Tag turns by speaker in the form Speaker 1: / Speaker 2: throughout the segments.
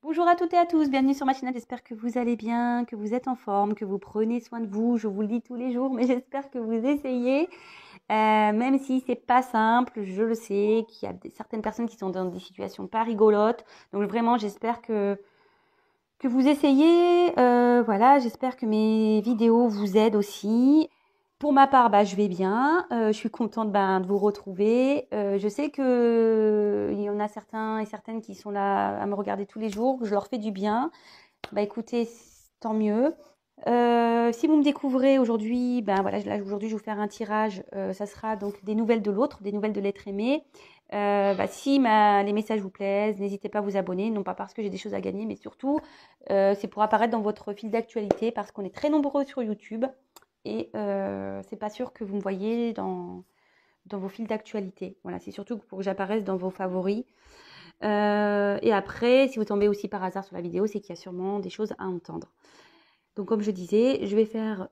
Speaker 1: Bonjour à toutes et à tous, bienvenue sur ma chaîne, j'espère que vous allez bien, que vous êtes en forme, que vous prenez soin de vous, je vous le dis tous les jours, mais j'espère que vous essayez, même si c'est pas simple, je le sais, qu'il y a certaines personnes qui sont dans des situations pas rigolotes, donc vraiment j'espère que vous essayez, voilà, j'espère que mes vidéos vous aident aussi. Pour ma part, je vais bien, je suis contente de vous retrouver. Je sais que il y en a certains et certaines qui sont là à me regarder tous les jours, je leur fais du bien. Écoutez, tant mieux. Si vous me découvrez aujourd'hui, voilà, là aujourd'hui je vais vous faire un tirage. Ça sera donc des nouvelles de l'autre, des nouvelles de l'être aimé. Si les messages vous plaisent, n'hésitez pas à vous abonner, non pas parce que j'ai des choses à gagner, mais surtout c'est pour apparaître dans votre fil d'actualité parce qu'on est très nombreux sur YouTube et c'est pas sûr que vous me voyez dans vos fils d'actualité. Voilà, c'est surtout pour que j'apparaisse dans vos favoris. Et après, si vous tombez aussi par hasard sur la vidéo, c'est qu'il y a sûrement des choses à entendre. Donc comme je disais, je vais faire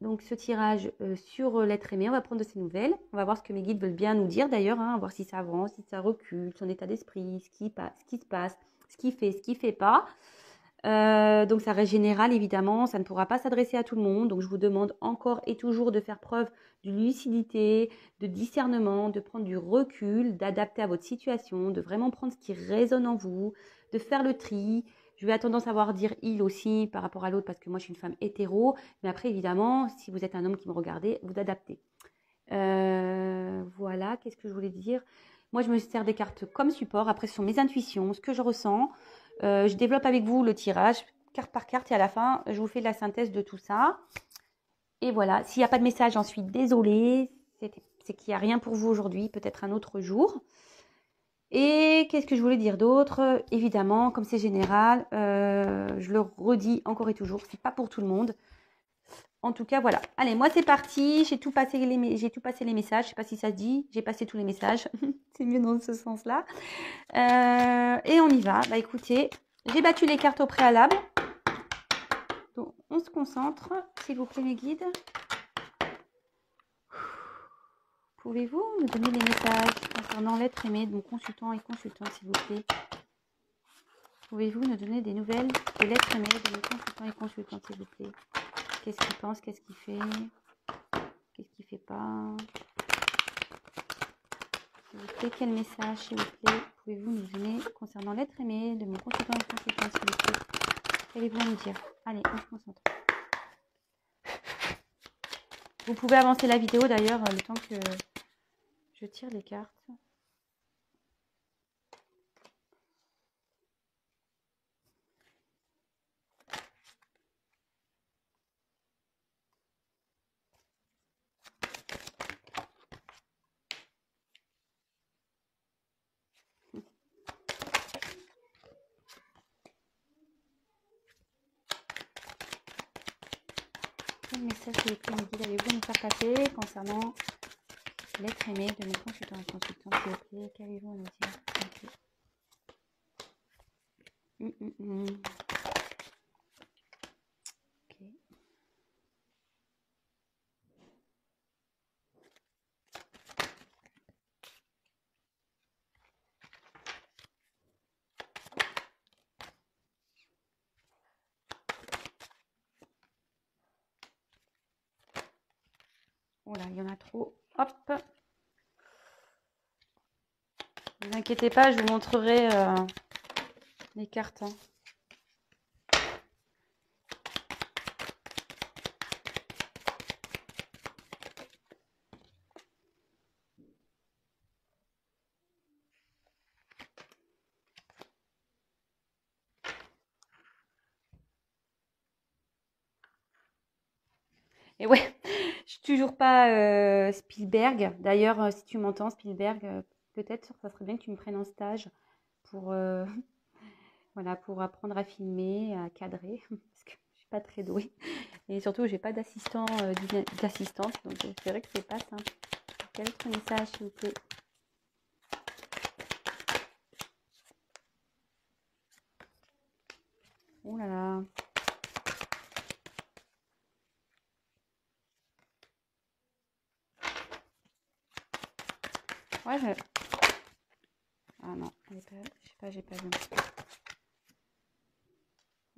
Speaker 1: donc ce tirage sur l'être aimé. On va prendre de ses nouvelles. On va voir ce que mes guides veulent bien nous dire d'ailleurs, voir si ça avance, si ça recule, son état d'esprit, ce qui se passe, ce qu'il fait pas. Donc ça reste général évidemment, ça ne pourra pas s'adresser à tout le monde. Donc je vous demande encore et toujours de faire preuve de lucidité, de discernement, de prendre du recul, d'adapter à votre situation, de vraiment prendre ce qui résonne en vous, de faire le tri. Je vais à tendance à voir dire il aussi par rapport à l'autre parce que moi je suis une femme hétéro. Mais après évidemment, si vous êtes un homme qui me regardez, vous adaptez. Voilà, qu'est-ce que je voulais dire? Moi je me sers des cartes comme support. Après ce sont mes intuitions, ce que je ressens. Je développe avec vous le tirage, carte par carte, et à la fin, je vous fais la synthèse de tout ça. Et voilà, s'il n'y a pas de message, j'en suis désolée. C'est qu'il n'y a rien pour vous aujourd'hui, peut-être un autre jour. Et qu'est-ce que je voulais dire d'autre? Évidemment, comme c'est général, je le redis encore et toujours, c'est pas pour tout le monde. En tout cas, voilà. Allez, moi c'est parti. J'ai tout passé les messages. Je sais pas si ça se dit. J'ai passé tous les messages. C'est mieux dans ce sens-là. Et on y va. Écoutez, j'ai battu les cartes au préalable. Donc, on se concentre. S'il vous plaît, mes guides. Pouvez-vous me donner les messages concernant l'être aimé de mon consultant et consultante, s'il vous plaît? Pouvez-vous nous donner des nouvelles de l'être aimé de mon consultant et consultante, s'il vous plaît? Qu'est-ce qu'il pense? Qu'est-ce qu'il fait? Qu'est-ce qu'il fait pas? S'il vous plaît, quel message, s'il vous plaît, pouvez-vous nous donner concernant l'être aimé de mon consultant et consultante, s'il vous plaît? Qu'allez-vous nous dire? Allez, on se concentre. Vous pouvez avancer la vidéo d'ailleurs le temps que je tire les cartes. Quel message, s'il vous plaît, mes guides, allez-vous nous faire passer concernant l'être aimé de mon consultant et consultante, s'il vous plaît? Qu'allez-vous nous dire? Ok. Oh là, il y en a trop. Hop. Ne vous inquiétez pas, je vous montrerai les cartes. Et ouais, je suis toujours pas Spielberg. D'ailleurs, si tu m'entends, Spielberg, peut-être ça serait bien que tu me prennes en stage pour, voilà, pour apprendre à filmer, à cadrer, parce que je suis pas très douée. Et surtout, j'ai pas d'assistant, d'assistante, donc c'est vrai que c'est pas simple. Quel autre message, s'il vous plaît? Oh là là. Ouais, ah non, je sais pas, j'ai pas vu.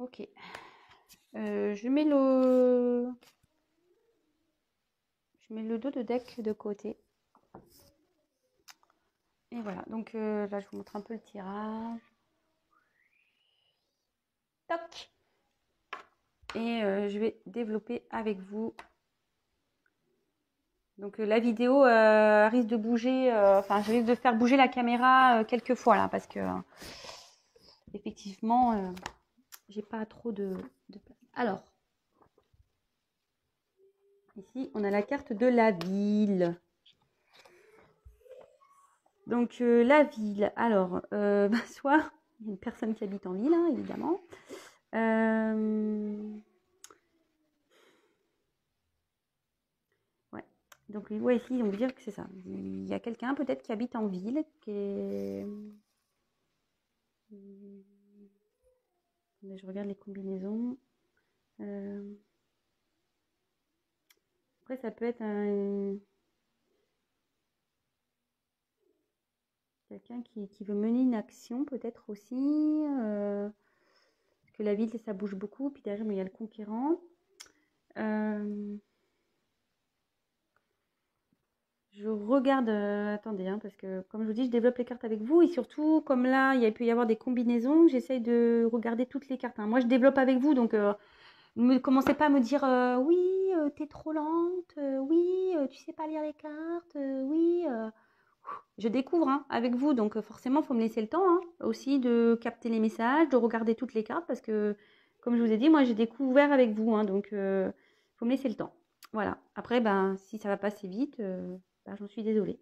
Speaker 1: Ok. Je mets le dos de deck de côté. Et voilà, donc là je vous montre un peu le tirage. Toc. Et je vais développer avec vous. Donc la vidéo risque de bouger, enfin je risque de faire bouger la caméra quelques fois là, parce que effectivement j'ai pas trop de place. Alors, ici on a la carte de la ville. Donc la ville, alors soit il y a une personne qui habite en ville, hein, évidemment. Ouais. Donc ouais, ici on veut dire que c'est ça. Il y a quelqu'un peut-être qui habite en ville, qui est... Je regarde les combinaisons. Après ça peut être quelqu'un qui veut mener une action peut-être aussi. Parce que la ville ça bouge beaucoup. Puis derrière il y a le conquérant. Je regarde, attendez, hein, parce que comme je vous dis, je développe les cartes avec vous et surtout, comme là, il peut y avoir des combinaisons, j'essaye de regarder toutes les cartes. Hein. Moi, je développe avec vous, donc ne commencez pas à me dire oui, t'es trop lente, oui, tu sais pas lire les cartes, oui. Je découvre hein, avec vous, donc forcément, il faut me laisser le temps hein, aussi de capter les messages, de regarder toutes les cartes, parce que, comme je vous ai dit, moi, j'ai découvert avec vous, hein, donc il faut me laisser le temps. Voilà. Après, ben, si ça va passer vite, ben, j'en suis désolée.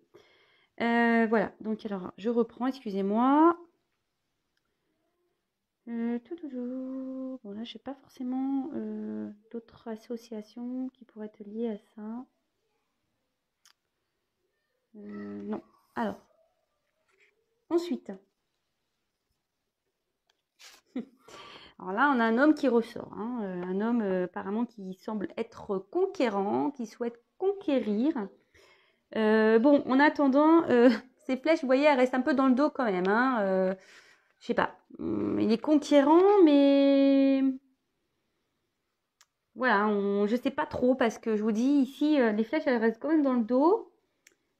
Speaker 1: Voilà. Donc, alors, je reprends, excusez-moi. Bon, là, je n'ai pas forcément d'autres associations qui pourraient être liées à ça. Non. Alors, ensuite. Alors là, on a un homme qui ressort. Hein, un homme apparemment qui semble être conquérant, qui souhaite conquérir. Bon, en attendant, ces flèches, vous voyez, elles restent un peu dans le dos quand même. Hein, je sais pas. Il est conquérant, mais voilà, je sais pas trop parce que je vous dis ici, les flèches, elles restent quand même dans le dos.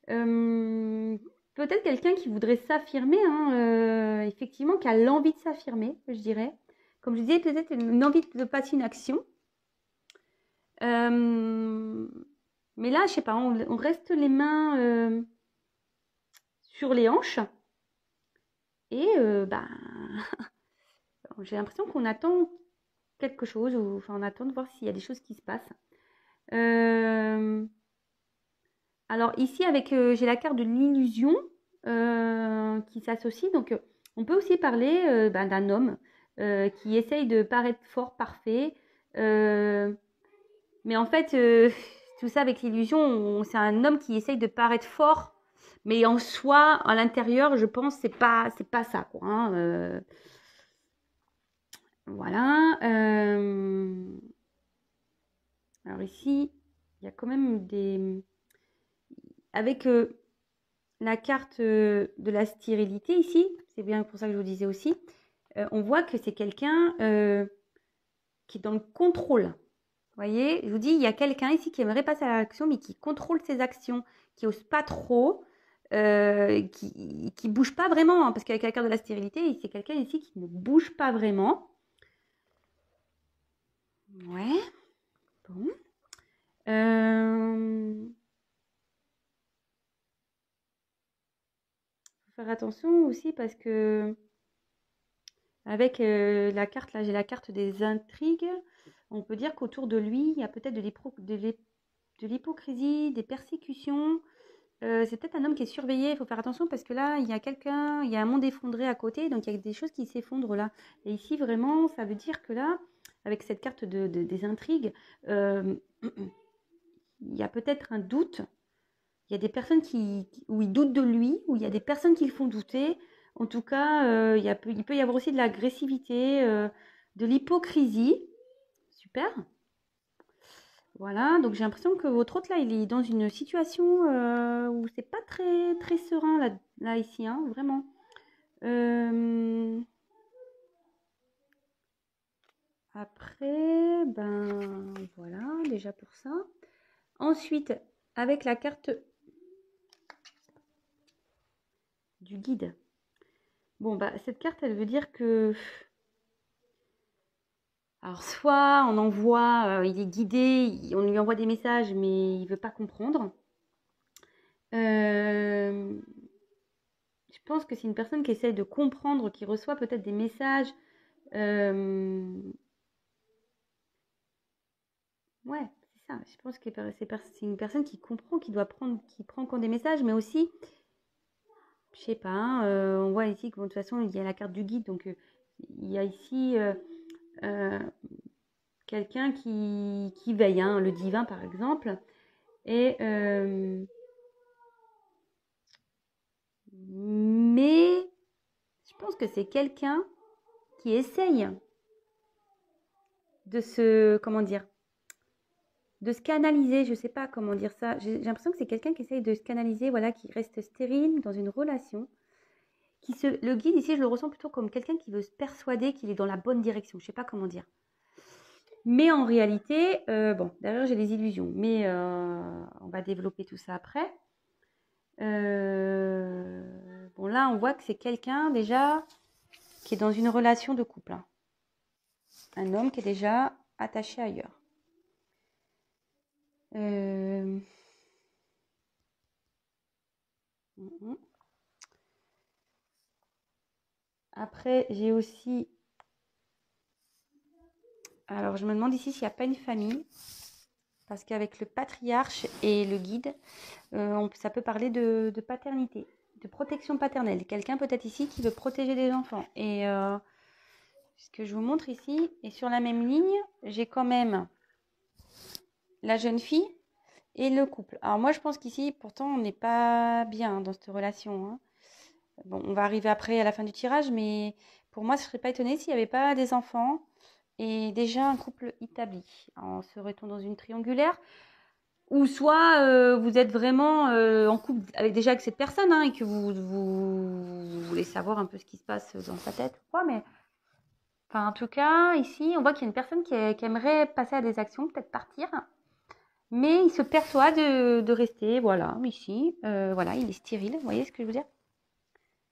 Speaker 1: Peut-être quelqu'un qui voudrait s'affirmer, hein, effectivement, qui a l'envie de s'affirmer, je dirais. Comme je disais, peut-être une envie de passer une action. Mais là, je sais pas, on reste les mains sur les hanches. Et ben, j'ai l'impression qu'on attend quelque chose, ou enfin on attend de voir s'il y a des choses qui se passent. Alors ici, avec j'ai la carte de l'illusion qui s'associe. Donc on peut aussi parler ben, d'un homme qui essaye de paraître fort, parfait. Mais en fait, tout ça avec l'illusion, c'est un homme qui essaye de paraître fort. Mais en soi, à l'intérieur, je pense, c'est pas ça, quoi. Hein, voilà. Alors ici, il y a quand même des... Avec la carte de la stérilité ici, c'est bien pour ça que je vous disais aussi, on voit que c'est quelqu'un qui est dans le contrôle. Vous voyez, je vous dis, il y a quelqu'un ici qui aimerait passer à l'action, mais qui contrôle ses actions, qui n'ose pas trop, qui bouge pas vraiment, hein, parce qu'avec la carte de la stérilité, c'est quelqu'un ici qui ne bouge pas vraiment. Ouais, bon. Faut faire attention aussi parce que avec la carte, là, j'ai la carte des intrigues. On peut dire qu'autour de lui, il y a peut-être de l'hypocrisie, des persécutions. C'est peut-être un homme qui est surveillé. Il faut faire attention parce que là, il y a quelqu'un, il y a un monde effondré à côté. Donc, il y a des choses qui s'effondrent là. Et ici, vraiment, ça veut dire que là, avec cette carte des intrigues, il y a peut-être un doute. Il y a des personnes où ils doutent de lui, où il y a des personnes qui le font douter. En tout cas, il peut y avoir aussi de l'agressivité, de l'hypocrisie. Super. Voilà, donc j'ai l'impression que votre hôte là, il est dans une situation où c'est pas très très serein là ici, hein, vraiment. Après, ben voilà, déjà pour ça. Ensuite, avec la carte du guide. Bon, bah cette carte, elle veut dire que... Alors, soit on envoie, il est guidé, on lui envoie des messages, mais il ne veut pas comprendre. Je pense que c'est une personne qui essaye de comprendre, qui reçoit peut-être des messages. Ouais, c'est ça. Je pense que c'est une personne qui comprend, qui prend compte des messages, mais aussi, je sais pas, hein, on voit ici que bon, de toute façon, il y a la carte du guide, donc il y a ici quelqu'un qui veille, hein, le divin par exemple, et mais je pense que c'est quelqu'un qui essaye de comment dire, de se canaliser, je sais pas comment dire ça. J'ai l'impression que c'est quelqu'un qui essaye de se canaliser, voilà, qui reste stérile dans une relation. Le guide ici, je le ressens plutôt comme quelqu'un qui veut se persuader qu'il est dans la bonne direction. Je sais pas comment dire. Mais en réalité, bon, derrière j'ai des illusions, mais on va développer tout ça après. Bon, là, on voit que c'est quelqu'un déjà qui est dans une relation de couple, hein. Un homme qui est déjà attaché ailleurs. Après, j'ai aussi... Alors, je me demande ici s'il n'y a pas une famille. Parce qu'avec le patriarche et le guide, ça peut parler de paternité, de protection paternelle. Quelqu'un peut-être ici qui veut protéger des enfants. Et ce que je vous montre ici, et sur la même ligne, j'ai quand même la jeune fille et le couple. Alors moi, je pense qu'ici, pourtant, on n'est pas bien dans cette relation, hein. Bon, on va arriver après à la fin du tirage, mais pour moi, je ne serais pas étonnée s'il n'y avait pas des enfants et déjà un couple établi. Alors, serait-on dans une triangulaire? Ou soit vous êtes vraiment en couple déjà avec cette personne, hein, et que vous voulez savoir un peu ce qui se passe dans sa tête ou quoi, mais enfin, en tout cas, ici, on voit qu'il y a une personne qui aimerait passer à des actions, peut-être partir, mais il se perçoit de rester, voilà, ici, voilà, il est stérile, vous voyez ce que je veux dire?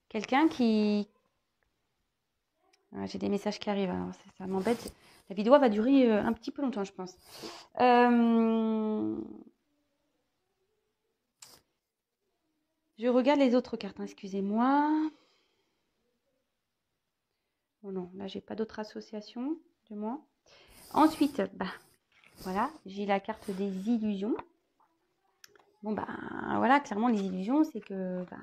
Speaker 1: Quelqu'un qui... Ah, j'ai des messages qui arrivent, alors ça m'embête. La vidéo va durer un petit peu longtemps, je pense. Je regarde les autres cartes, hein, excusez-moi. Oh non, là, j'ai pas d'autres associations, du moins. Ensuite, bah, voilà, j'ai la carte des illusions. Bon, bah, voilà, clairement, les illusions, c'est que, bah,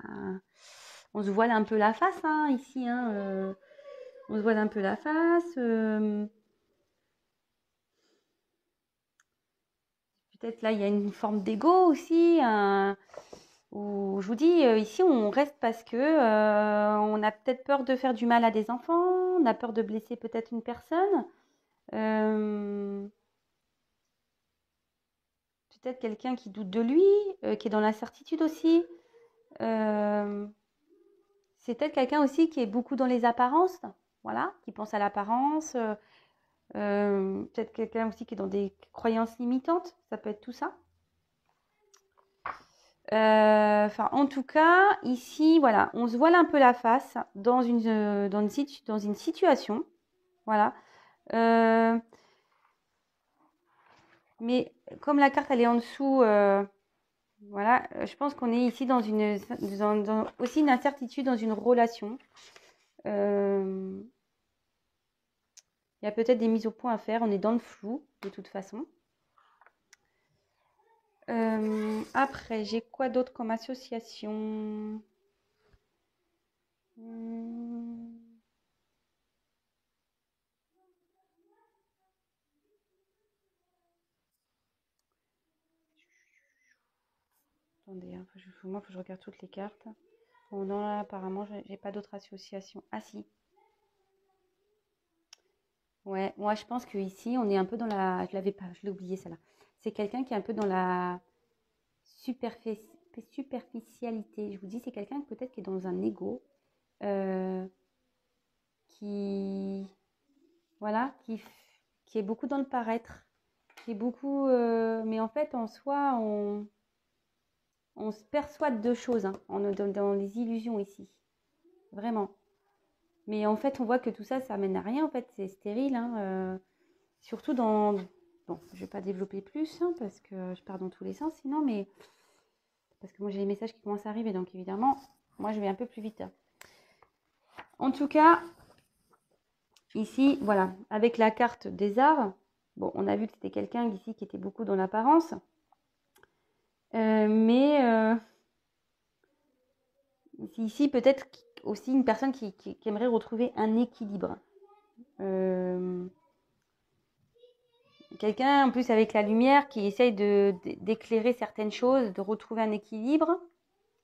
Speaker 1: on se voile un peu la face, hein, ici, hein. On se voile un peu la face. Peut-être là, il y a une forme d'ego aussi, où je vous dis, ici, on reste parce que on a peut-être peur de faire du mal à des enfants, on a peur de blesser peut-être une personne. Peut-être quelqu'un qui doute de lui, qui est dans l'incertitude aussi. C'est peut-être quelqu'un aussi qui est beaucoup dans les apparences, voilà, qui pense à l'apparence. Peut-être quelqu'un aussi qui est dans des croyances limitantes, ça peut être tout ça. Enfin, en tout cas, ici, voilà, on se voile un peu la face dans une situation, voilà. Mais comme la carte, elle est en dessous, voilà, je pense qu'on est ici dans aussi une incertitude dans une relation. Il y a peut-être des mises au point à faire, on est dans le flou de toute façon. Après, j'ai quoi d'autre comme association? Attendez, hein, moi, faut que je regarde toutes les cartes. Bon, non, là, apparemment, j'ai pas d'autres associations. Ah, si. Ouais, moi, je pense que ici, on est un peu dans la... Je l'avais pas, je l'ai oublié, celle-là. C'est quelqu'un qui est un peu dans la superficialité. Je vous dis, c'est quelqu'un peut-être qui est dans un ego, qui... Voilà, qui est beaucoup dans le paraître, qui est beaucoup... mais en fait, en soi, on se persuade de choses hein, dans les illusions ici. Vraiment. Mais en fait, on voit que tout ça, ça mène à rien. En fait, c'est stérile. Hein, surtout dans... Bon, je ne vais pas développer plus hein, parce que je pars dans tous les sens sinon, mais... Parce que moi, j'ai les messages qui commencent à arriver. Donc, évidemment, moi, je vais un peu plus vite. En tout cas, ici, voilà, avec la carte des arts, bon, on a vu que c'était quelqu'un ici qui était beaucoup dans l'apparence. Mais ici, peut-être aussi une personne qui aimerait retrouver un équilibre. Quelqu'un, en plus, avec la lumière, qui essaye d'éclairer certaines choses, de retrouver un équilibre.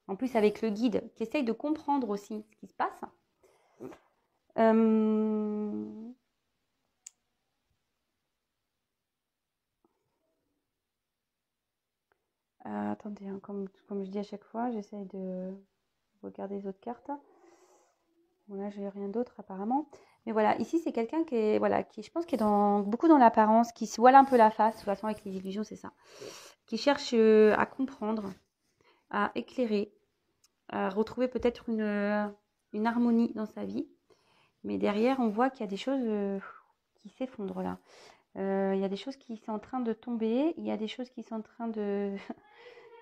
Speaker 1: En plus, avec le guide, qui essaye de comprendre aussi ce qui se passe. Attendez, hein, comme je dis à chaque fois, j'essaye de regarder les autres cartes. Bon, là, je n'ai rien d'autre apparemment. Mais voilà, ici, c'est quelqu'un qui est, voilà, qui, je pense, qui est beaucoup dans l'apparence, qui se voile un peu la face. De toute façon, avec les illusions, c'est ça. Qui cherche à comprendre, à éclairer, à retrouver peut-être une harmonie dans sa vie. Mais derrière, on voit qu'il y a des choses qui s'effondrent là. Il y a des choses qui sont en train de tomber. Il y a des choses qui sont en train de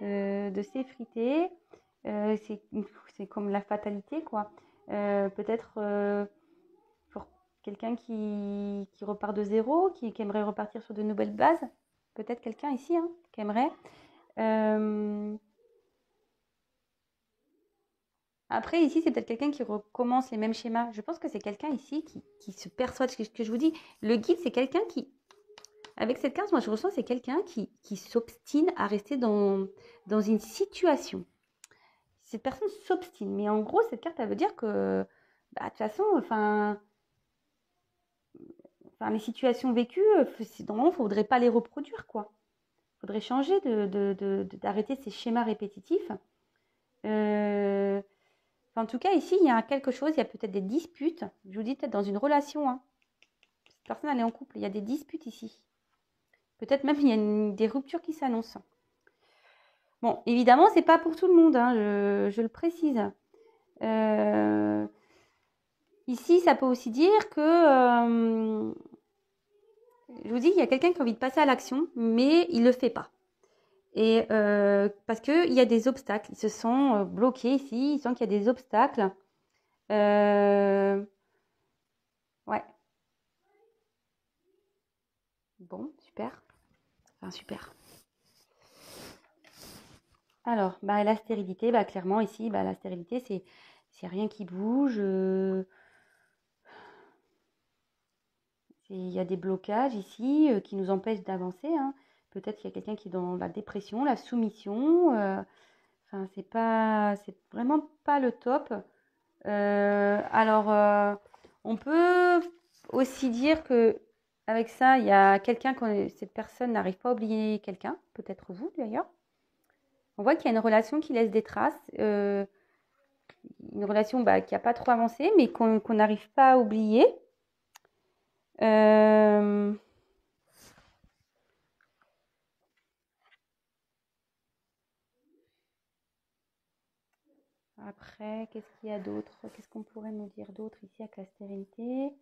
Speaker 1: s'effriter. C'est comme la fatalité, quoi. Peut-être pour quelqu'un qui repart de zéro, qui aimerait repartir sur de nouvelles bases. Peut-être quelqu'un ici hein, qui aimerait. Après, ici, c'est peut-être quelqu'un qui recommence les mêmes schémas. Je pense que c'est quelqu'un ici qui se persuade. Ce que je vous dis, le guide, c'est quelqu'un qui... Avec cette carte, moi, je ressens c'est quelqu'un qui s'obstine à rester dans une situation. Cette personne s'obstine. Mais en gros, cette carte, elle veut dire que, bah, de toute façon, enfin, les situations vécues, normalement, il ne faudrait pas les reproduire, quoi. Il faudrait changer d'arrêter ces schémas répétitifs. En tout cas, ici, il y a quelque chose, il y a peut-être des disputes. Je vous dis peut-être dans une relation. Hein. Cette personne, elle est en couple. Il y a des disputes ici. Peut-être même il y a des ruptures qui s'annoncent. Bon, évidemment, c'est pas pour tout le monde, hein, je le précise. Ici, ça peut aussi dire que, je vous dis, il y a quelqu'un qui a envie de passer à l'action, mais il ne le fait pas. Et parce qu'il y a des obstacles, ils se sont bloqués ici, ils sentent qu'il y a des obstacles. Ouais. Bon, super. Enfin, super. Alors, bah, la stérilité, bah, clairement ici, bah, la stérilité, c'est rien qui bouge. Il y a des blocages ici qui nous empêchent d'avancer. Hein. Peut-être qu'il y a quelqu'un qui est dans la dépression, la soumission. Enfin, c'est vraiment pas le top. Alors, on peut aussi dire que avec ça, il y a quelqu'un, cette personne n'arrive pas à oublier quelqu'un, peut-être vous d'ailleurs. On voit qu'il y a une relation qui laisse des traces, une relation qui n'a pas trop avancé, mais qu'on n'arrive pas à oublier. Après, qu'est-ce qu'il y a d'autre? Qu'est-ce qu'on pourrait nous dire d'autre ici avec la stérilité?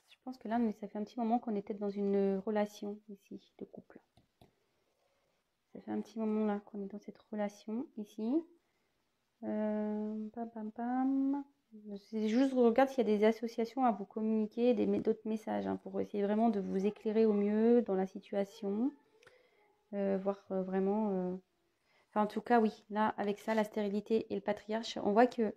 Speaker 1: Je pense que là, ça fait un petit moment qu'on est peut-être dans une relation ici, de couple. Ça fait un petit moment là qu'on est dans cette relation ici. C'est juste, je regarde s'il y a des associations à vous communiquer, d'autres messages hein, pour essayer vraiment de vous éclairer au mieux dans la situation. Voir vraiment... Enfin, en tout cas, oui, là, avec ça, la stérilité et le patriarche, on voit que,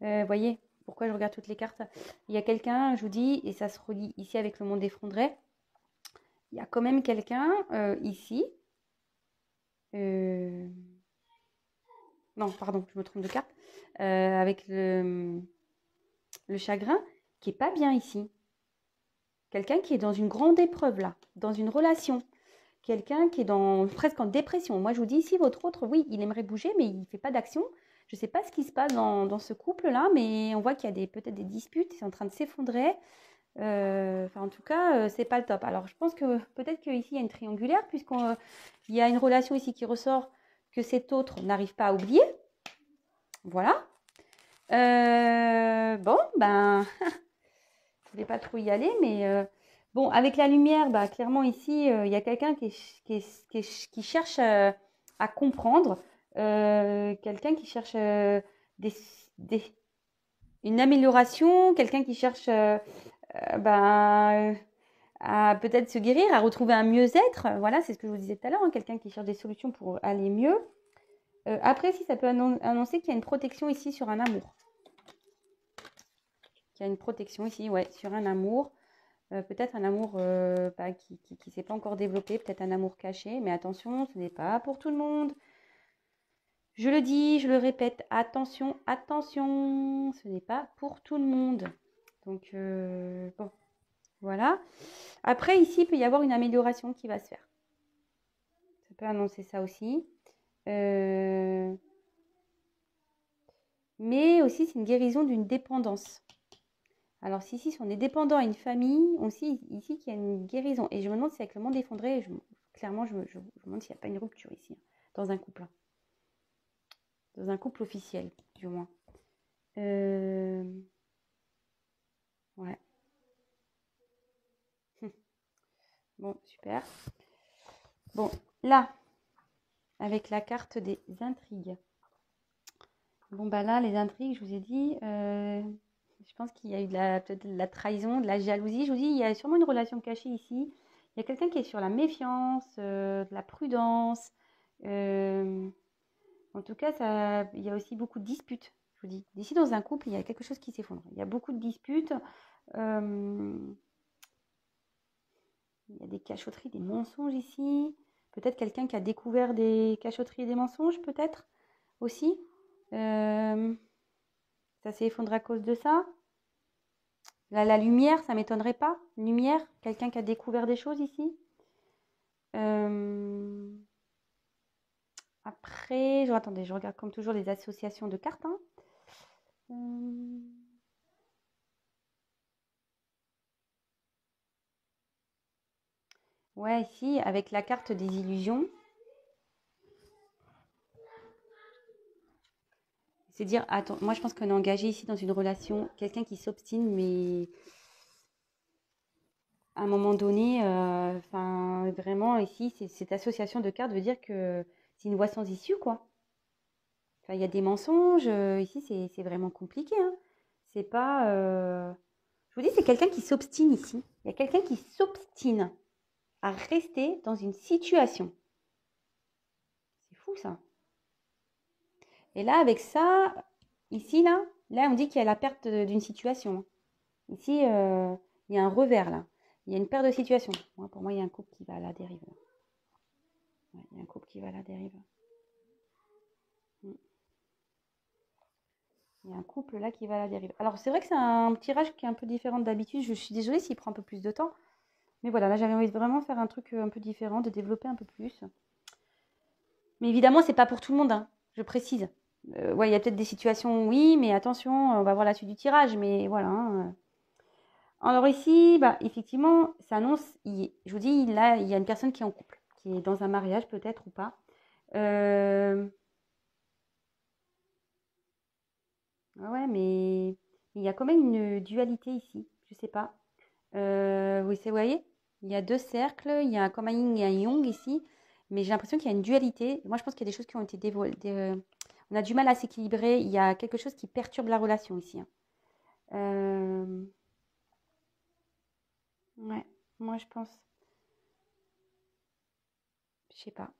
Speaker 1: voyez, pourquoi je regarde toutes les cartes, il y a quelqu'un, je vous dis, et ça se relie ici avec le monde effondré, il y a quand même quelqu'un ici, non, pardon, je me trompe de carte, avec le chagrin, qui est pas bien ici. Quelqu'un qui est dans une grande épreuve là, dans une relation. Quelqu'un qui est presque en dépression. Moi, je vous dis ici, votre autre, oui, il aimerait bouger, mais il ne fait pas d'action Je ne sais pas ce qui se passe dans ce couple-là, mais on voit qu'il y a peut-être des disputes, ils sont en train de s'effondrer. En tout cas, c'est pas le top. Alors, je pense que peut-être qu'ici, il y a une triangulaire, puisqu'il y a une relation ici qui ressort que cet autre n'arrive pas à oublier. Voilà. Bon, ben, je voulais pas trop y aller, mais bon, avec la lumière, bah, clairement ici, il y a quelqu'un qui cherche à comprendre, quelqu'un qui cherche des, une amélioration, quelqu'un qui cherche ben, à peut-être se guérir, à retrouver un mieux-être. Voilà, c'est ce que je vous disais tout à l'heure, hein, quelqu'un qui cherche des solutions pour aller mieux. Après, si ça peut annoncer qu'il y a une protection ici sur un amour. Qu'il y a une protection ici, ouais, sur un amour. Peut-être un amour qui ne s'est pas encore développé, peut-être un amour caché. Mais attention, ce n'est pas pour tout le monde. Je le dis, je le répète, attention, attention, ce n'est pas pour tout le monde. Donc, bon, voilà. Après, ici, il peut y avoir une amélioration qui va se faire. Ça peut annoncer ça aussi. Mais aussi, c'est une guérison d'une dépendance. Alors, si ici, on est dépendant à une famille, aussi, ici, qu'il y a une guérison. Et je me demande si avec le monde effondré, clairement, je me demande s'il n'y a pas une rupture ici, dans un couple. Dans un couple officiel, du moins. Ouais. Bon, super. Bon, là, avec la carte des intrigues. Bon, bah là, les intrigues, je vous ai dit, je pense qu'il y a eu peut-être de la trahison, de la jalousie. Je vous dis, il y a sûrement une relation cachée ici. Il y a quelqu'un qui est sur la méfiance, de la prudence. En tout cas, il y a aussi beaucoup de disputes, je vous dis. D'ici, dans un couple, il y a quelque chose qui s'effondre. Il y a beaucoup de disputes. Il y a des cachotteries, des mensonges ici. Peut-être quelqu'un qui a découvert des cachotteries et des mensonges, peut-être, aussi. Ça s'est effondré à cause de ça. Là, la lumière, ça m'étonnerait pas. Lumière, quelqu'un qui a découvert des choses ici. Après, attendez, je regarde comme toujours les associations de cartes. Hein. Ouais, ici, avec la carte des illusions. C'est dire, attends, moi je pense qu'on est engagé ici dans une relation, quelqu'un qui s'obstine, mais à un moment donné, vraiment ici, cette association de cartes veut dire que c'est une voie sans issue, quoi. Enfin, il y a des mensonges, ici c'est vraiment compliqué, hein. C'est pas... Je vous dis, c'est quelqu'un qui s'obstine ici. Il y a quelqu'un qui s'obstine à rester dans une situation. C'est fou, ça. Et là, avec ça, ici, là, on dit qu'il y a la perte d'une situation. Ici, il y a un revers, là. Il y a une perte de situation. Moi, pour moi, il y a un couple qui va à la dérive. Ouais, il y a un couple qui va à la dérive. Il y a un couple là qui va à la dérive. Alors, c'est vrai que c'est un tirage qui est un peu différent d'habitude. Je suis désolée s'il prend un peu plus de temps. Mais voilà, là, j'avais envie de vraiment faire un truc un peu différent, de développer un peu plus. Mais évidemment, c'est pas pour tout le monde, hein, je précise. Ouais, il y a peut-être des situations, oui, mais attention, on va voir la suite du tirage. Mais voilà. Hein. Alors ici, bah, effectivement, ça annonce, je vous dis, là, il y a une personne qui est en couple, qui est dans un mariage peut-être ou pas. Ouais, mais il y a quand même une dualité ici, je sais pas. Oui, vous voyez, il y a deux cercles, il y a comme un yin et un yang ici, mais j'ai l'impression qu'il y a une dualité. Moi, je pense qu'il y a des choses qui ont été dévoilées. On a du mal à s'équilibrer, il y a quelque chose qui perturbe la relation ici. Hein. Ouais, moi je pense, je sais pas.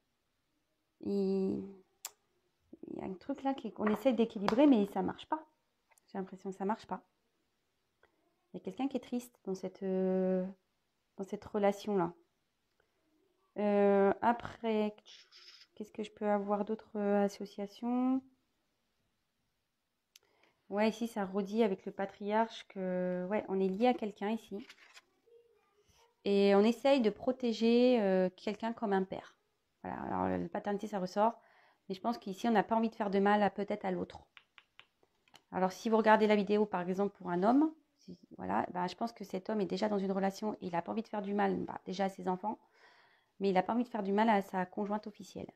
Speaker 1: Il, il y a un truc là qu'on essaie d'équilibrer, mais ça marche pas. J'ai l'impression que ça marche pas. Il y a quelqu'un qui est triste dans cette relation-là. Après, qu'est-ce que je peux avoir d'autres associations? Ouais, ici, ça redit avec le patriarche que, ouais, on est lié à quelqu'un ici. Et on essaye de protéger quelqu'un comme un père. Voilà, alors la paternité, ça ressort. Mais je pense qu'ici, on n'a pas envie de faire de mal peut-être à l'autre. Alors, si vous regardez la vidéo, par exemple, pour un homme, voilà, bah, je pense que cet homme est déjà dans une relation et il n'a pas envie de faire du mal, bah, déjà à ses enfants, mais il n'a pas envie de faire du mal à sa conjointe officielle.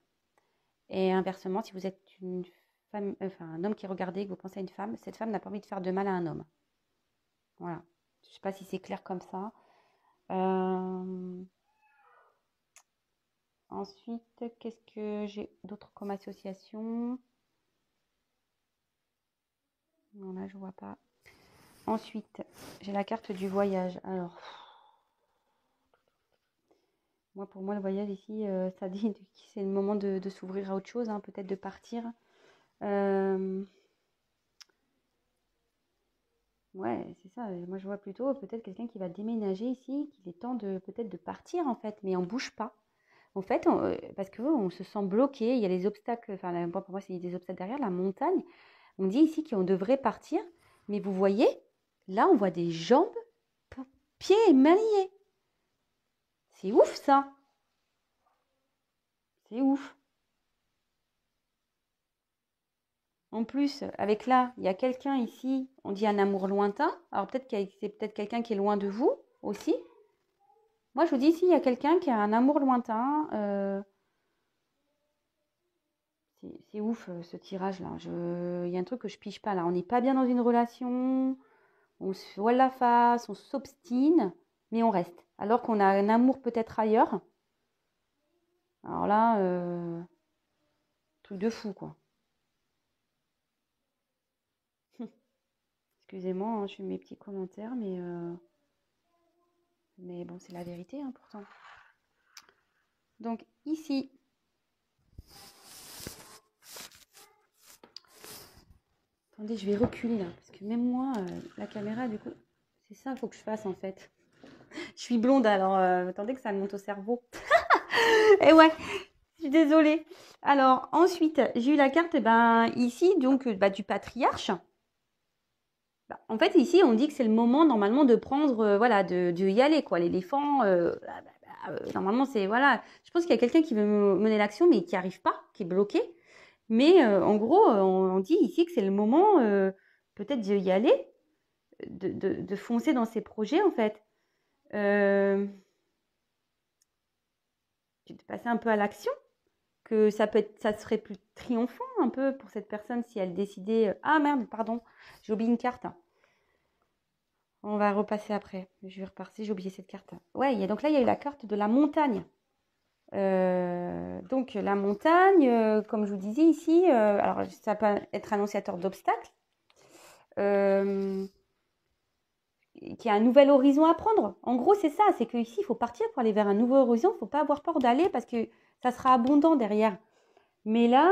Speaker 1: Et inversement, si vous êtes une femme, enfin un homme qui regardait, que vous pensez à une femme, cette femme n'a pas envie de faire de mal à un homme. Voilà. Je ne sais pas si c'est clair comme ça. Ensuite, qu'est-ce que j'ai d'autre comme association? Non, là, je vois pas. Ensuite, j'ai la carte du voyage. Alors, pour moi, le voyage ici, ça dit que c'est le moment de s'ouvrir à autre chose, hein, peut-être de partir. Ouais, c'est ça. Moi, je vois plutôt peut-être quelqu'un qui va déménager ici, qu'il est temps de peut-être de partir en fait, mais on bouge pas. En fait, parce que on se sent bloqué. Il y a les obstacles. Enfin, pour moi, c'est des obstacles derrière la montagne. On dit ici qu'on devrait partir, mais vous voyez, là, on voit des jambes, pieds et mains liés. C'est ouf ça. C'est ouf. En plus, avec là, il y a quelqu'un ici, on dit un amour lointain. Alors peut-être que c'est peut-être quelqu'un qui est loin de vous aussi. Moi, je vous dis ici, il y a quelqu'un qui a un amour lointain. C'est ouf ce tirage-là. Il y a un truc que je pige pas là. On n'est pas bien dans une relation. On se voile la face, on s'obstine, mais on reste. Alors qu'on a un amour peut-être ailleurs. Alors là, truc de fou quoi. Excusez-moi, hein, je fais mes petits commentaires, mais bon, c'est la vérité hein, pourtant. Donc ici, attendez, je vais reculer là, parce que même moi, la caméra, du coup, c'est ça qu'il faut que je fasse en fait. Je suis blonde, alors attendez que ça monte au cerveau. Et ouais, je suis désolée. Alors ensuite, j'ai eu la carte, ici, donc du patriarche. En fait, ici, on dit que c'est le moment normalement de prendre, voilà, de y aller, quoi. L'éléphant, normalement, c'est, voilà. Je pense qu'il y a quelqu'un qui veut mener l'action, mais qui n'y arrive pas, qui est bloqué. Mais en gros, on dit ici que c'est le moment peut-être d'y aller, de foncer dans ses projets, en fait. De passer un peu à l'action, que ça serait plus triomphant un peu pour cette personne si elle décidait. Ah merde, pardon, j'ai oublié une carte. On va repasser après. Je vais repartir, j'ai oublié cette carte. Ouais, donc là, il y a eu la carte de la montagne. Donc la montagne, comme je vous disais ici, alors ça peut être annonciateur d'obstacles, qui a un nouvel horizon à prendre. En gros, c'est ça, c'est qu'ici, il faut partir pour aller vers un nouveau horizon, il ne faut pas avoir peur d'aller parce que ça sera abondant derrière. Mais là,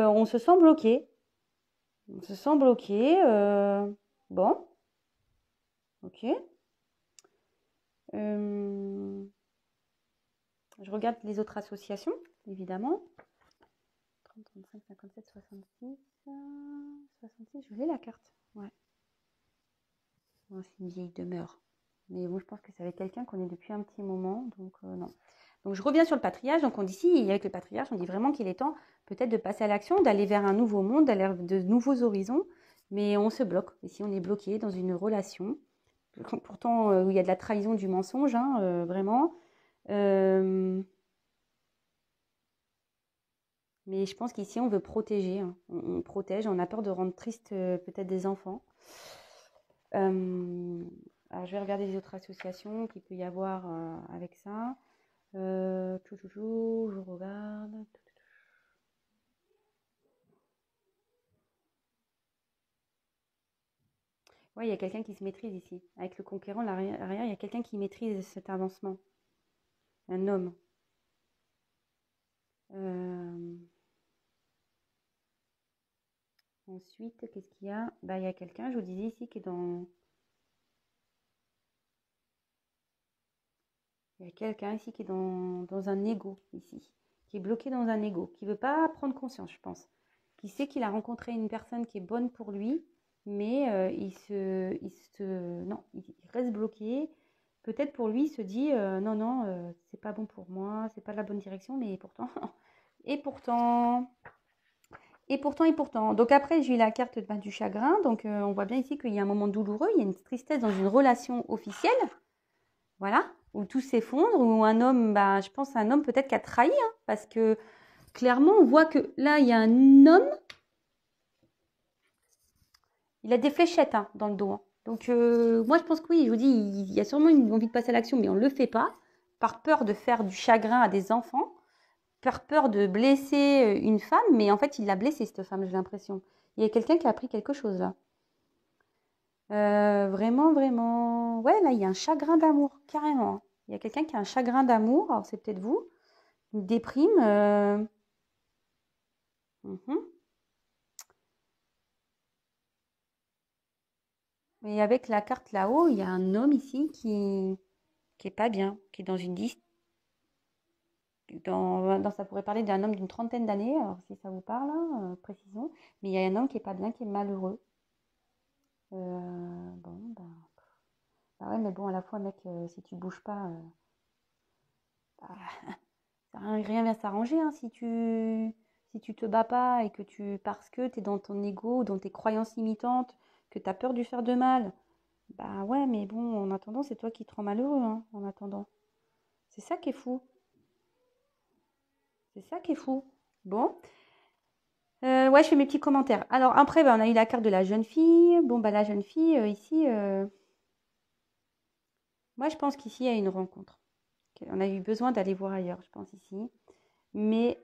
Speaker 1: on se sent bloqué. On se sent bloqué. Bon, ok. Je regarde les autres associations, évidemment. 30, 35, 57, 66. 66, je l'ai la carte. Ouais. Bon, c'est une vieille demeure. Mais bon, je pense que c'est avec quelqu'un qu'on est depuis un petit moment. Donc, non. Donc, je reviens sur le patriarche. Donc, on dit ici, avec le patriarche, on dit vraiment qu'il est temps peut-être de passer à l'action, d'aller vers un nouveau monde, d'aller vers de nouveaux horizons. Mais on se bloque. Ici, on est bloqué dans une relation. Pourtant, où il y a de la trahison, du mensonge, hein, vraiment. Mais je pense qu'ici, on veut protéger. Hein. On protège, on a peur de rendre triste peut-être des enfants. Alors, je vais regarder les autres associations qu'il peut y avoir avec ça. Je regarde. Oui, il y a quelqu'un qui se maîtrise ici. Avec le conquérant, l'arrière, il y a quelqu'un qui maîtrise cet avancement. Un homme. Ensuite, qu'est-ce qu'il y a? Il y a quelqu'un, je vous disais ici, qui est dans... Il y a quelqu'un ici qui est dans un ego, ici. Qui est bloqué dans un ego, qui ne veut pas prendre conscience, je pense. Qui sait qu'il a rencontré une personne qui est bonne pour lui, mais non, il reste bloqué. Peut-être pour lui, il se dit non, non, c'est pas bon pour moi, c'est pas la bonne direction, mais pourtant, et pourtant, Et pourtant, et pourtant. Donc après, j'ai eu la carte du chagrin. Donc on voit bien ici qu'il y a un moment douloureux, il y a une tristesse dans une relation officielle. Voilà, où tout s'effondre, où un homme, je pense à un homme peut-être qui a trahi, hein, parce que clairement, on voit que là, il y a un homme, il a des fléchettes dans le dos. Hein. Donc moi, je pense que oui, je vous dis, il y a sûrement une envie de passer à l'action, mais on ne le fait pas, par peur de faire du chagrin à des enfants, par peur de blesser une femme, mais en fait, il l'a blessée, cette femme, j'ai l'impression. Il y a quelqu'un qui a appris quelque chose là. Vraiment, vraiment. Ouais, là, il y a un chagrin d'amour, carrément. Il y a quelqu'un qui a un chagrin d'amour, alors c'est peut-être vous, une déprime. Mhm. Et avec la carte là-haut, il y a un homme ici qui est pas bien, qui est dans une ça pourrait parler d'un homme d'une trentaine d'années, alors si ça vous parle, hein, précisons. Mais il y a un homme qui est pas bien, qui est malheureux. Bon, bah ouais, mais bon, à la fois, mec, si tu bouges pas, bah, rien vient s'arranger, hein, si tu te bats pas et que parce que tu es dans ton ego, dans tes croyances limitantes, que tu as peur de lui faire de mal, bah ouais, mais bon, en attendant, c'est toi qui te rends malheureux, hein, en attendant. C'est ça qui est fou. C'est ça qui est fou. Bon. Ouais, je fais mes petits commentaires. Alors après, on a eu la carte de la jeune fille. Bon, la jeune fille, ici, moi, je pense qu'ici, il y a une rencontre. On a eu besoin d'aller voir ailleurs, je pense, ici. Mais,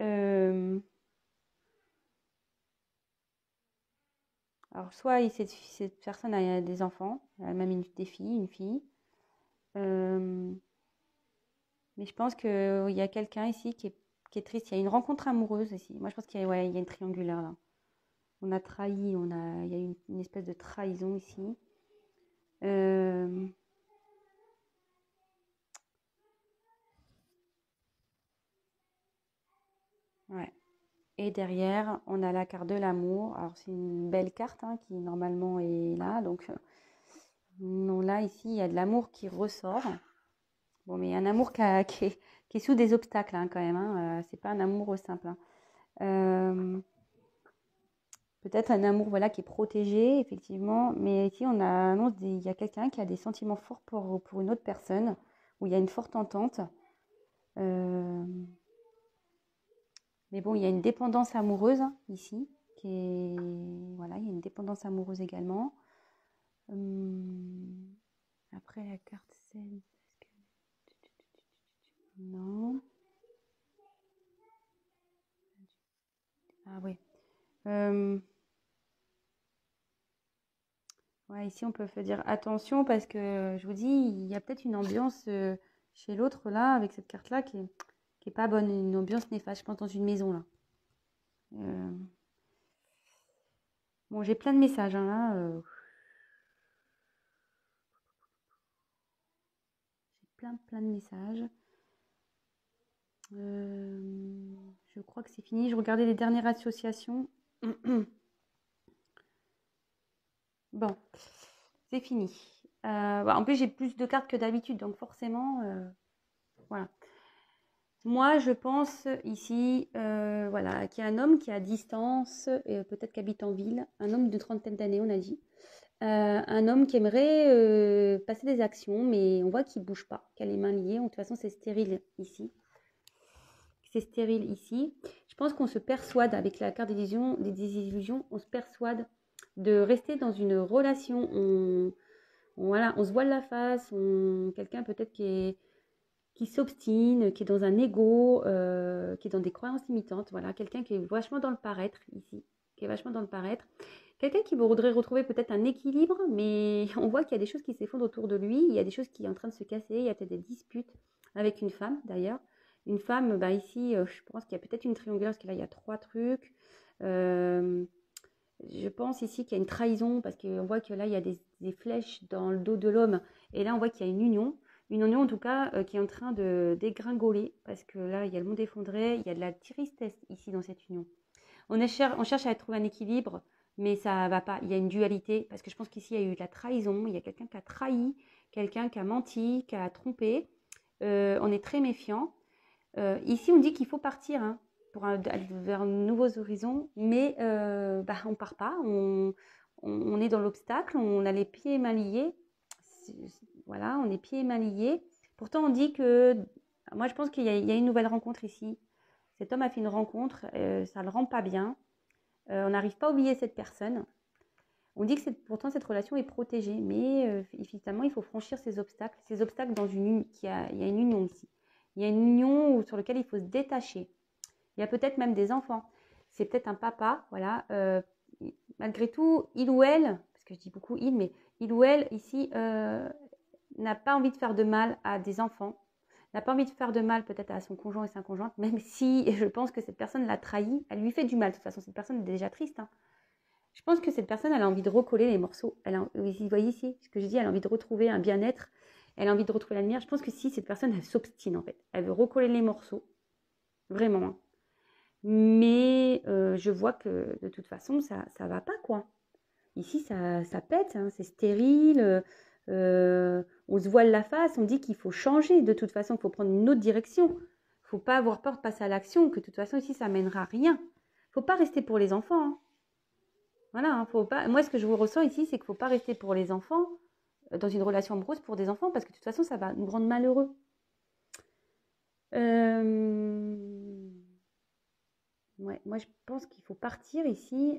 Speaker 1: alors, soit cette personne a des enfants, elle a même des filles, une fille. Euh, mais je pense qu'il y a quelqu'un ici qui est triste. Il y a une rencontre amoureuse ici. Moi, je pense ouais, il y a une triangulaire là. On a trahi, il y a une espèce de trahison ici. Euh, ouais. Et derrière, on a la carte de l'amour. Alors, c'est une belle carte qui normalement est là. Donc, non, là, ici, il y a de l'amour qui ressort. Bon, mais un amour qui est sous des obstacles quand même. C'est pas un amour simple. Peut-être un amour voilà, qui est protégé, effectivement. Mais ici, on annonce il y a quelqu'un qui a des sentiments forts pour une autre personne, où il y a une forte entente. Euh, mais bon, il y a une dépendance amoureuse ici, voilà, il y a une dépendance amoureuse également. Après la carte 16, non. Ah oui. Ouais, ici on peut faire dire attention parce que je vous dis, il y a peut-être une ambiance chez l'autre là, avec cette carte-là, qui est pas bonne, une ambiance néfaste, je pense, dans une maison là. Euh, Bon, j'ai plein de messages là. J'ai plein de messages. Je crois que c'est fini. Je regardais les dernières associations. Bon, c'est fini. En plus, j'ai plus de cartes que d'habitude, donc forcément, voilà. Moi, je pense ici, voilà, qu'il y a un homme qui est à distance, peut-être qui habite en ville, un homme de trentaine d'années, on a dit. Un homme qui aimerait passer des actions, mais on voit qu'il ne bouge pas, qu'il a les mains liées. De toute façon, c'est stérile ici. C'est stérile ici. Je pense qu'on se persuade, avec la carte des désillusions, on se persuade de rester dans une relation. Voilà, on se voile la face, quelqu'un peut-être qui s'obstine, qui est dans un ego, qui est dans des croyances limitantes. Voilà, quelqu'un qui est vachement dans le paraître ici, qui est vachement dans le paraître. Quelqu'un qui voudrait retrouver peut-être un équilibre, mais on voit qu'il y a des choses qui s'effondrent autour de lui, il y a des choses qui sont en train de se casser, il y a peut-être des disputes avec une femme d'ailleurs. Une femme, ici, je pense qu'il y a peut-être une triangulaire, parce que là, il y a 3 trucs. Je pense ici qu'il y a une trahison, parce qu'on voit que là, il y a des flèches dans le dos de l'homme, et là, on voit qu'il y a une union en tout cas, qui est en train de dégringoler, parce que là, il y a le monde effondré, il y a de la tristesse ici dans cette union. On cherche à trouver un équilibre, mais ça va pas. Il y a une dualité, parce que je pense qu'ici, il y a eu de la trahison, il y a quelqu'un qui a trahi, quelqu'un qui a menti, qui a trompé. On est très méfiant. Ici, on dit qu'il faut partir. Hein. pour aller vers de nouveaux horizons, mais on part pas, on est dans l'obstacle, on a les pieds et mains liés. Voilà, on est pieds et mains liés. Pourtant, on dit que, moi je pense qu'il y a une nouvelle rencontre ici. Cet homme a fait une rencontre, ça ne le rend pas bien. On n'arrive pas à oublier cette personne. On dit que pourtant cette relation est protégée, mais finalement il faut franchir ces obstacles. Ces obstacles il y a une union ici. Il y a une union sur laquelle il faut se détacher. Il y a peut-être même des enfants. C'est peut-être un papa, voilà. Malgré tout, il ou elle, parce que je dis beaucoup il, mais il ou elle ici n'a pas envie de faire de mal à des enfants, n'a pas envie de faire de mal peut-être à son conjoint et sa conjointe, même si je pense que cette personne l'a trahi, elle lui fait du mal. De toute façon, cette personne est déjà triste. Hein. Je pense que cette personne, elle a envie de recoller les morceaux. Vous voyez ici ce que je dis, elle a envie de retrouver un bien-être, elle a envie de retrouver la lumière. Je pense que si cette personne, elle s'obstine en fait, elle veut recoller les morceaux, vraiment. Hein. Mais je vois que de toute façon, ça va pas quoi. Ici, ça pète, hein, c'est stérile. On se voile la face, on dit qu'il faut changer. De toute façon, il faut prendre une autre direction. Il ne faut pas avoir peur de passer à l'action, que de toute façon, ici, ça mènera à rien. Il ne faut pas rester pour les enfants. Hein. Voilà, hein, faut pas... Moi, ce que je vous ressens ici, c'est qu'il ne faut pas rester pour les enfants, dans une relation amoureuse pour des enfants, parce que de toute façon, ça va nous rendre malheureux. Ouais, moi, je pense qu'il faut partir ici.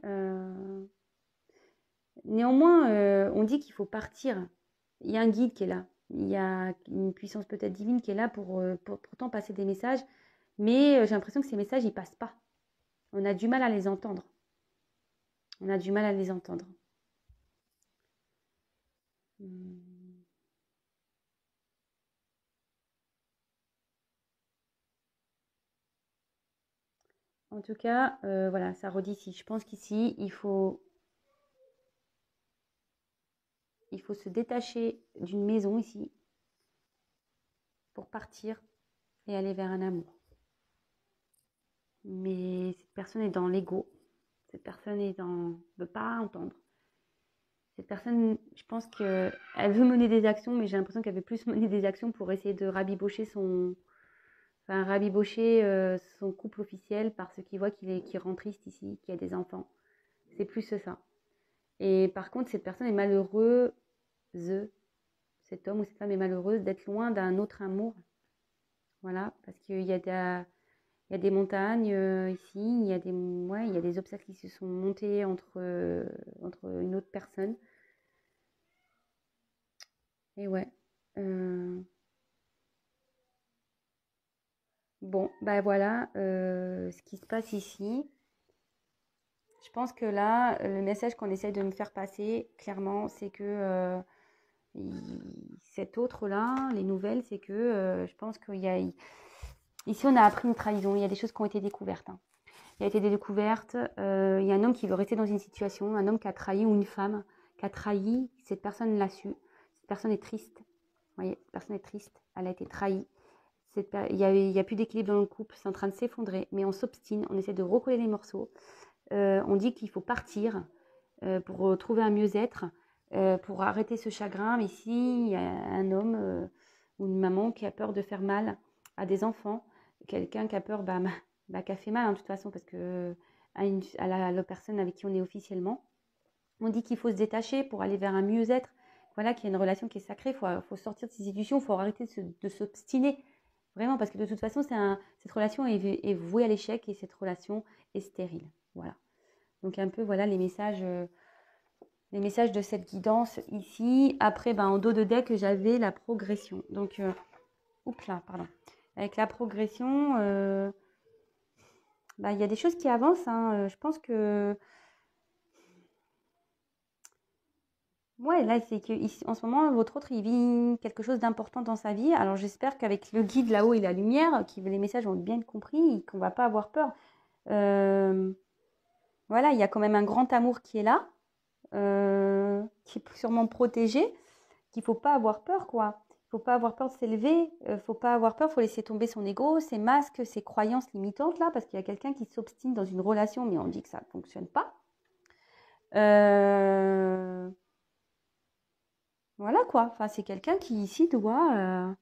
Speaker 1: Néanmoins, on dit qu'il faut partir. Il y a un guide qui est là. Il y a une puissance peut-être divine qui est là pour pourtant passer des messages. Mais j'ai l'impression que ces messages, ils ne passent pas. On a du mal à les entendre. On a du mal à les entendre. En tout cas, voilà, ça redit ici. Je pense qu'ici, il faut se détacher d'une maison ici pour partir et aller vers un amour. Mais cette personne est dans l'ego. Cette personne ne veut pas entendre. Cette personne, je pense qu'elle veut mener des actions, mais j'ai l'impression qu'elle veut plus mener des actions pour essayer de rabibocher son couple officiel parce qu'il voit qu'il rend triste ici, qu'il y a des enfants. C'est plus ça. Et par contre, cette personne est malheureuse, cet homme ou cette femme est malheureuse d'être loin d'un autre amour. Voilà, parce qu'il y a des montagnes ici, il y a des obstacles qui se sont montés entre une autre personne. Et ouais. Bon, ben voilà ce qui se passe ici. Je pense que là, le message qu'on essaie de me faire passer, clairement, c'est que cet autre-là, les nouvelles, c'est que je pense qu'il y a... Ici, on a appris une trahison. Il y a des choses qui ont été découvertes. Hein. Il y a été des découvertes. Il y a un homme qui veut rester dans une situation, un homme qui a trahi ou une femme qui a trahi. Cette personne l'a su. Cette personne est triste. Vous voyez, cette personne est triste. Elle a été trahie. Il y a plus d'équilibre dans le couple. C'est en train de s'effondrer. Mais on s'obstine. On essaie de recoller les morceaux. On dit qu'il faut partir pour trouver un mieux-être, pour arrêter ce chagrin. Mais ici, il y a un homme ou une maman qui a peur de faire mal à des enfants. Quelqu'un qui a peur, qui a fait mal, hein, de toute façon, parce que à la personne avec qui on est officiellement. On dit qu'il faut se détacher pour aller vers un mieux-être. Voilà, qu'il y a une relation qui est sacrée. Il faut sortir de ces illusions. Il faut arrêter de s'obstiner. Vraiment, parce que de toute façon, cette relation est vouée à l'échec et cette relation est stérile. Voilà. Donc un peu, voilà, les messages de cette guidance ici. Après, en dos de deck, j'avais la progression. Donc, pardon. Avec la progression, il y a des choses qui avancent. Hein. Je pense que... Ouais, là, c'est que en ce moment, votre autre, il vit quelque chose d'important dans sa vie. Alors, j'espère qu'avec le guide là-haut et la lumière, les messages vont être bien compris, qu'on ne va pas avoir peur. Voilà, il y a quand même un grand amour qui est là, qui est sûrement protégé, qu'il ne faut pas avoir peur, quoi. Il ne faut pas avoir peur de s'élever, il ne faut pas avoir peur, il faut laisser tomber son ego, ses masques, ses croyances limitantes, là, parce qu'il y a quelqu'un qui s'obstine dans une relation, mais on dit que ça ne fonctionne pas. Voilà, quoi. Enfin, c'est quelqu'un qui, ici, doit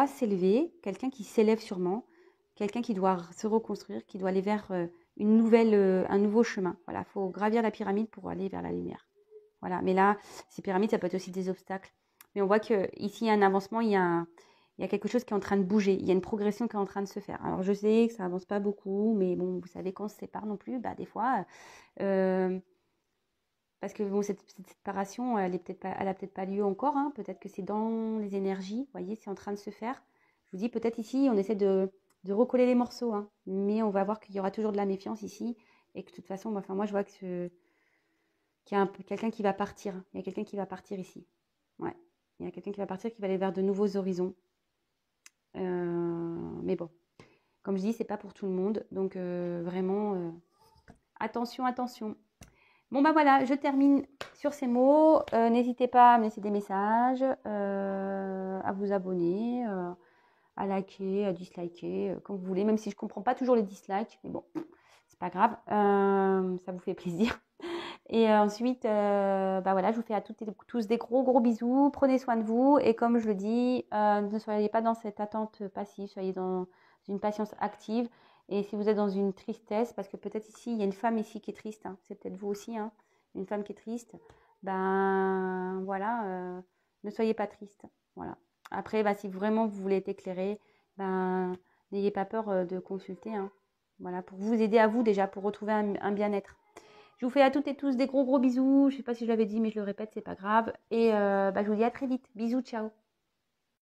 Speaker 1: s'élever, quelqu'un qui s'élève sûrement, quelqu'un qui doit se reconstruire, qui doit aller vers un nouveau chemin. Voilà, il faut gravir la pyramide pour aller vers la lumière. Voilà, mais là, ces pyramides, ça peut être aussi des obstacles. Mais on voit qu'ici, il y a un avancement, il y a quelque chose qui est en train de bouger, il y a une progression qui est en train de se faire. Alors, je sais que ça avance pas beaucoup, mais bon, vous savez, quand on se sépare non plus, bah, des fois, parce que bon, cette séparation, elle a peut-être pas lieu encore, hein. Peut-être que c'est dans les énergies, vous voyez, c'est en train de se faire. Je vous dis, peut-être ici, on essaie de recoller les morceaux, hein. Mais on va voir qu'il y aura toujours de la méfiance ici, et que de toute façon, enfin, moi, je vois qu'il y a quelqu'un qui va partir. Il y a quelqu'un qui va partir ici. Ouais, il y a quelqu'un qui va partir, qui va aller vers de nouveaux horizons. Mais bon, comme je dis, c'est pas pour tout le monde, donc vraiment, attention, attention. Bon bah voilà, je termine sur ces mots. N'hésitez pas à me laisser des messages, à vous abonner, à liker, à disliker, comme vous voulez, même si je ne comprends pas toujours les dislikes, mais bon, c'est pas grave, ça vous fait plaisir. Et ensuite, bah voilà, je vous fais à toutes et tous des gros gros bisous, prenez soin de vous, et comme je le dis, ne soyez pas dans cette attente passive, soyez dans une patience active. Et si vous êtes dans une tristesse, parce que peut-être ici, il y a une femme ici qui est triste, hein, c'est peut-être vous aussi, hein, une femme qui est triste, ben voilà, ne soyez pas triste. Voilà. Après, bah, si vraiment vous voulez être éclairé, ben n'ayez pas peur de consulter, hein, voilà, pour vous aider à vous déjà, pour retrouver un bien-être. Je vous fais à toutes et tous des gros gros bisous. Je ne sais pas si je l'avais dit, mais je le répète, c'est pas grave. Et bah, je vous dis à très vite. Bisous, ciao.